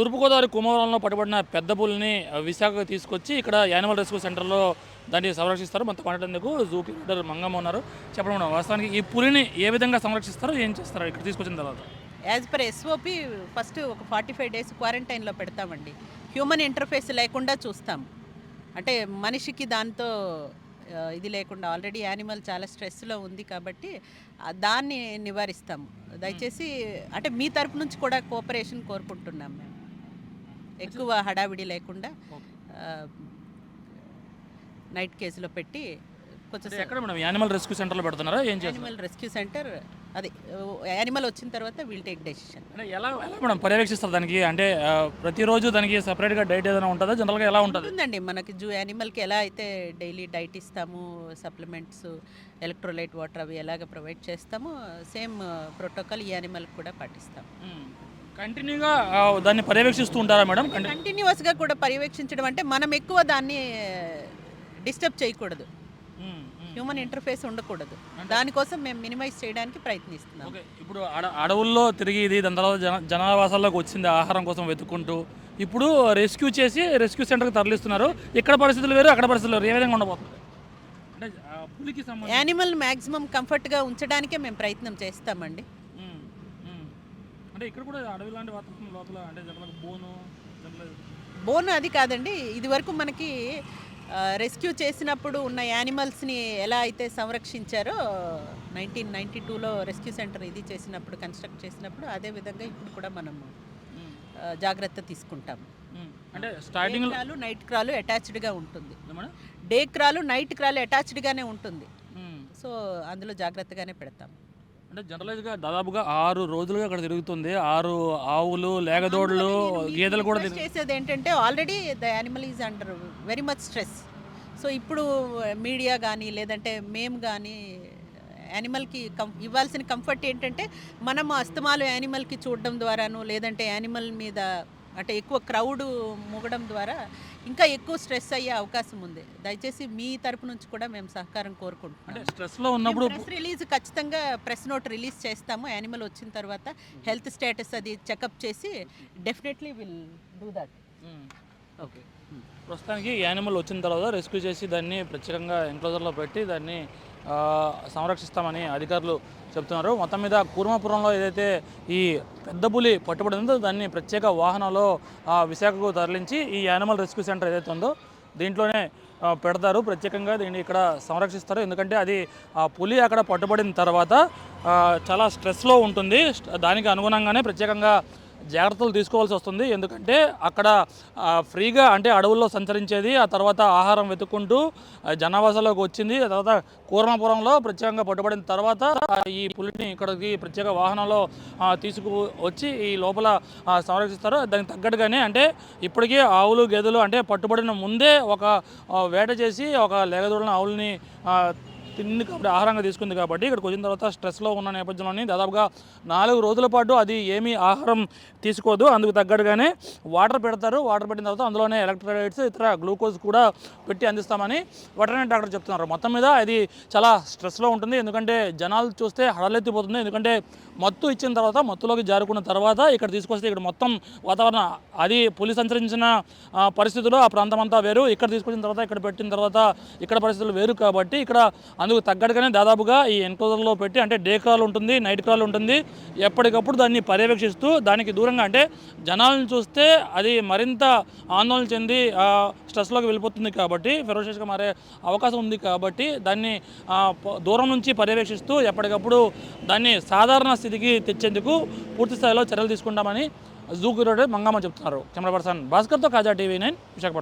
తూర్పుగోదావరి కుమరంలో పట్టుబడిన పెద్ద పులిని విశాఖకు తీసుకొచ్చి ఇక్కడ యానిమల్ రెస్క్యూ సెంటర్లో దాన్ని సంరక్షిస్తారు. మొత్తం పట్టేందుకు జూ కీపర్ మంగమ్మ ఉన్నారు. చెప్పడం మేడం, వాస్తవానికి ఈ పులిని ఏ విధంగా సంరక్షిస్తారో, ఏం చేస్తారో ఇక్కడ తీసుకొచ్చిన తర్వాత? యాజ్ పర్ ఎస్ఓపి ఫస్ట్ ఒక 45 డేస్ క్వారంటైన్లో పెడతామండి. హ్యూమన్ ఇంటర్ఫేస్ లేకుండా చూస్తాం. అంటే మనిషికి దాంతో ఇది లేకుండా, ఆల్రెడీ యానిమల్ చాలా స్ట్రెస్లో ఉంది కాబట్టి దాన్ని నివారిస్తాము. దయచేసి అంటే మీ తరపు నుంచి కూడా కోఆపరేషన్ కోరుకుంటున్నాం. మేము ఎక్కువ హడావిడి లేకుండా నైట్ కేసులో పెట్టి కొంచెం ఎక్కడ మేడం యానిమల్ రెస్క్యూ సెంటర్లో పెడుతున్నారా? ఏం చేస్తారు? యానిమల్ రెస్క్యూ సెంటర్ అది యానిమల్ వచ్చిన తర్వాత విల్ టేక్ డెసిషన్. అంటే ఎలా మేడం పర్యవేక్షిస్తారు దానికి? అంటే ప్రతిరోజు దానికి సపరేట్గా డైట్ ఏదైనా ఉంటుందా? జనరల్గా ఎలా ఉంటుంది? ఉంటుందండి, మనకి జూ యానిమల్కి ఎలా అయితే డైలీ డైట్ ఇస్తాము, సప్లిమెంట్స్, ఎలక్ట్రోలైట్ వాటర్ అవి ఎలాగ ప్రొవైడ్ చేస్తామో సేమ్ ప్రోటోకాల్ ఈ యానిమల్కి కూడా పాటిస్తాం. కంటిన్యూగా దాన్ని పర్యవేక్షిస్తూ ఉంటారా మేడం? కంటిన్యూస్గా కూడా పర్యవేక్షించడం అంటే మనం ఎక్కువ దాన్ని డిస్టర్బ్ చేయకూడదు, హ్యూమన్ ఇంటర్ఫేస్ ఉండకూడదు. దానికోసం మేము మినిమైజ్ చేయడానికి ప్రయత్నిస్తున్నాం. ఓకే, ఇప్పుడు అడవుల్లో తిరిగి ఇది దాని తర్వాత జనావాసాల్లోకి వచ్చింది ఆహారం కోసం వెతుక్కుంటూ, ఇప్పుడు రెస్క్యూ చేసి రెస్క్యూ సెంటర్కి తరలిస్తున్నారు. ఇక్కడ పరిస్థితులు వేరు, అక్కడ పరిస్థితులు వేరు. ఏ విధంగా ఉండబోతుంది? అంటే పులికి యానిమల్ మ్యాక్సిమం కంఫర్ట్గా ఉంచడానికే మేము ప్రయత్నం చేస్తామండి. అంటే ఇక్కడ కూడా అడవి లాంటి వాతావరణం లోపల అంటే బోన్ అది కాదండి. ఇది వరకు మనకి రెస్క్యూ చేసినప్పుడు ఉన్న యానిమల్స్ని ఎలా అయితే సంరక్షించారో 1992లో రెస్క్యూ సెంటర్ ఇది చేసినప్పుడు, కన్స్ట్రక్ట్ చేసినప్పుడు, అదే విధంగా ఇప్పుడు కూడా మనము జాగ్రత్త తీసుకుంటాము. అంటే స్టార్టింగ్ నైట్ క్రాలు అటాచ్డ్గా ఉంటుంది, డే క్రాలు నైట్ క్రాలు అటాచ్డ్గానే ఉంటుంది. సో అందులో జాగ్రత్తగానే పెడతాము. అంటే జనరల్గా దాదాపుగా 6 రోజులుగా అక్కడ తిరుగుతుంది. 6 ఆవులు, లేగదోడులు, గేదెలు కూడా చేసేది ఏంటంటే already the animal is under very much stress. So ఇప్పుడు మీడియా కానీ లేదంటే మేము కానీ యానిమల్కి ఇవ్వాల్సిన కంఫర్ట్ ఏంటంటే, మనము అస్తమాలు యానిమల్కి చూడడం ద్వారాను, లేదంటే యానిమల్ మీద అంటే ఎక్కువ క్రౌడ్ మూగడం ద్వారా ఇంకా ఎక్కువ స్ట్రెస్ అయ్యే అవకాశం ఉంది. దయచేసి మీ తరపు నుంచి కూడా మేము సహకారం కోరుకుంటున్నాం. అంటే స్ట్రెస్లో ఉన్నప్పుడు ప్రెస్ రిలీజ్ ఖచ్చితంగా ప్రెస్ నోట్ రిలీజ్ చేస్తాము. యానిమల్ వచ్చిన తర్వాత హెల్త్ స్టేటస్ అది చెకప్ చేసి definitely will do that. Okay, ప్రస్తుతానికి యానిమల్ వచ్చిన తర్వాత రెస్క్యూ చేసి దాన్ని ప్రత్యేకంగా ఎంక్లోజర్లో పెట్టి దాన్ని సంరక్షిస్తామని అధికారులు చెప్తున్నారు. మొత్తం మీద కూర్మాపురంలో ఏదైతే ఈ పెద్ద పులి పట్టుబడిందో దాన్ని ప్రత్యేక వాహనంలో విశాఖకు తరలించి ఈ యానిమల్ రెస్క్యూ సెంటర్ ఏదైతే ఉందో దీంట్లోనే పెడతారు. ప్రత్యేకంగా దీన్ని ఇక్కడ సంరక్షిస్తారు. ఎందుకంటే అది పులి అక్కడ పట్టుబడిన తర్వాత చాలా స్ట్రెస్లో ఉంటుంది. దానికి అనుగుణంగానే ప్రత్యేకంగా జాగ్రత్తలు తీసుకోవాల్సి వస్తుంది. ఎందుకంటే అక్కడ ఫ్రీగా అంటే అడవుల్లో సంచరించేది, ఆ తర్వాత ఆహారం వెతుక్కుంటూ జనావాసాల్లోకి వచ్చింది. ఆ తర్వాత కూర్మాపురంలో ప్రత్యేకంగా పట్టుబడిన తర్వాత ఈ పులిని ఇక్కడికి ప్రత్యేక వాహనంలో తీసుకువచ్చి ఈ లోపల సంరక్షిస్తారు. దానికి తగ్గట్టుగానే అంటే ఇప్పటికీ ఆవులు, గేదెలు అంటే పట్టుబడిన ముందే ఒక వేట చేసి ఒక లేగదూడని ఆవుల్ని తింది కాబట్టి, ఆహారంగా తీసుకుంది కాబట్టి ఇక్కడికి వచ్చిన తర్వాత స్ట్రెస్లో ఉన్న నేపథ్యంలోని దాదాపుగా 4 రోజుల పాటు అది ఏమీ ఆహారం తీసుకోదు. అందుకు తగ్గట్టుగానే వాటర్ పెడతారు. వాటర్ పెట్టిన తర్వాత అందులోనే ఎలక్ట్రోలైట్స్, ఇతర గ్లూకోజ్ కూడా పెట్టి అందిస్తామని వెటర్నరీ డాక్టర్ చెప్తున్నారు. మొత్తం మీద ఇది చాలా స్ట్రెస్లో ఉంటుంది. ఎందుకంటే జనాలు చూస్తే హడలెత్తిపోతుంది. ఎందుకంటే మత్తు ఇచ్చిన తర్వాత, మత్తులోకి జారుకున్న తర్వాత ఇక్కడ తీసుకొస్తే ఇక్కడ మొత్తం వాతావరణం అది పులి సంచరించిన పరిస్థితులు ఆ ప్రాంతం అంతా వేరు. ఇక్కడ తీసుకొచ్చిన తర్వాత, ఇక్కడ పెట్టిన తర్వాత ఇక్కడ పరిస్థితులు వేరు కాబట్టి ఇక్కడ అందుకు తగ్గట్టుగానే దాదాపుగా ఈ ఎన్క్లోజర్లో పెట్టి అంటే డే క్రాల్ ఉంటుంది, నైట్ క్రాల్ ఉంటుంది. ఎప్పటికప్పుడు దాన్ని పర్యవేక్షిస్తూ దానికి దూరంగా అంటే జనాలను చూస్తే అది మరింత ఆందోళన చెంది స్ట్రెస్లోకి వెళ్ళిపోతుంది కాబట్టి, ఫెరోషియస్గా మారే అవకాశం ఉంది కాబట్టి దాన్ని దూరం నుంచి పర్యవేక్షిస్తూ ఎప్పటికప్పుడు దాన్ని సాధారణ స్థితికి తెచ్చేందుకు పూర్తి స్థాయిలో చర్యలు తీసుకుంటామని జూ కీపర్ మంగమ్మ చెప్తున్నారు. కెమెరా పర్సన్ భాస్కర్తో కాజా TV9 విశాఖపట్నం.